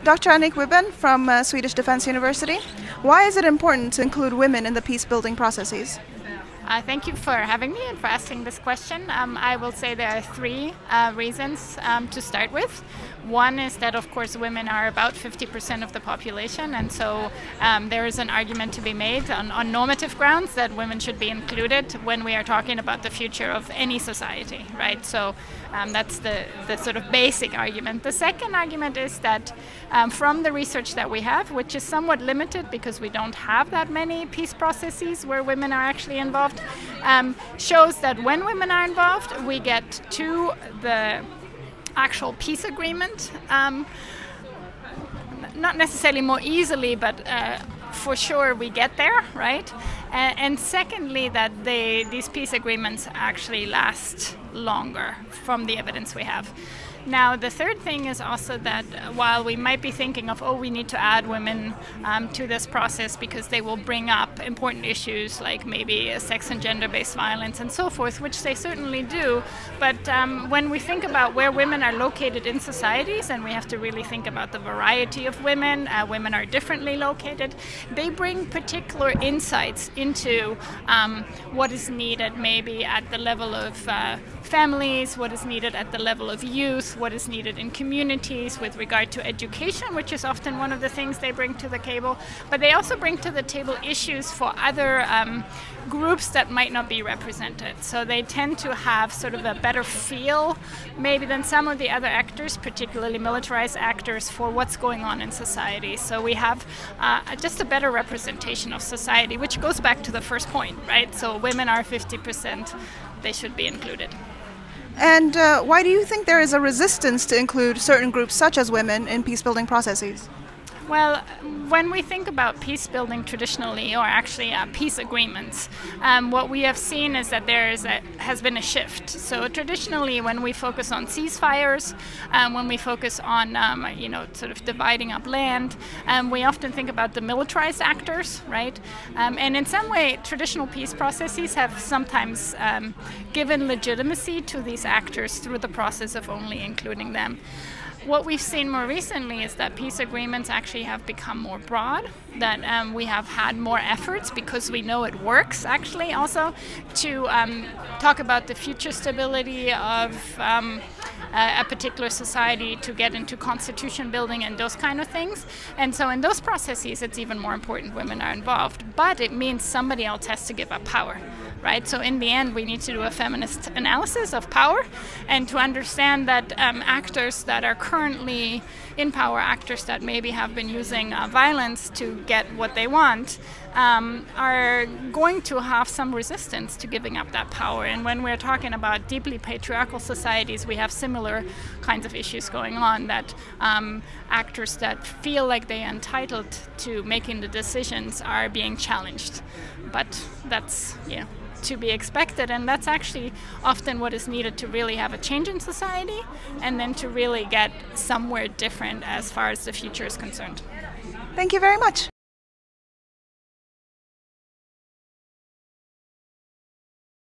Dr. Annick Wibben from Swedish Defence University. Why is it important to include women in the peace-building processes? Thank you for having me and for asking this question. I will say there are three reasons to start with. One is that, of course, women are about 50% of the population, and so there is an argument to be made on normative grounds that women should be included when we are talking about the future of any society, right? So that's the sort of basic argument. The second argument is that from the research that we have, which is somewhat limited because we don't have that many peace processes where women are actually involved, shows that when women are involved, we get to the actual peace agreement, not necessarily more easily, but for sure we get there, right? And secondly, that these peace agreements actually last longer from the evidence we have. Now, the third thing is also that while we might be thinking of, we need to add women to this process because they will bring up important issues like maybe sex and gender-based violence and so forth, which they certainly do. But when we think about where women are located in societies, and we have to really think about the variety of women, women are differently located, they bring particular insights into what is needed maybe at the level of families, what is needed at the level of youth, what is needed in communities with regard to education, which is often one of the things they bring to the table. But they also bring to the table issues for other groups that might not be represented. So they tend to have sort of a better feel maybe than some of the other actors, particularly militarized actors, for what's going on in society. So we have just a better representation of society, which goes back to the first point, right? So women are 50%, they should be included. And why do you think there is a resistance to include certain groups such as women in peace-building processes? Well, when we think about peace building traditionally, or actually peace agreements, what we have seen is that there has been a shift. So traditionally, when we focus on ceasefires, when we focus on sort of dividing up land, we often think about the militarized actors, right? And in some way, traditional peace processes have sometimes given legitimacy to these actors through the process of only including them. What we've seen more recently is that peace agreements actually have become more broad, that we have had more efforts because we know it works actually also to talk about the future stability of a particular society, to get into constitution building and those kind of things. And so in those processes, it's even more important women are involved. But it means somebody else has to give up power, right? So in the end, we need to do a feminist analysis of power and to understand that actors that are currently in power, actors that maybe have been using violence to get what they want, are going to have some resistance to giving up that power. And when we're talking about deeply patriarchal societies, we have similar kinds of issues going on, that actors that feel like they are entitled to making the decisions are being challenged. But that's, to be expected, and that's actually often what is needed to really have a change in society and then to really get somewhere different as far as the future is concerned. Thank you very much.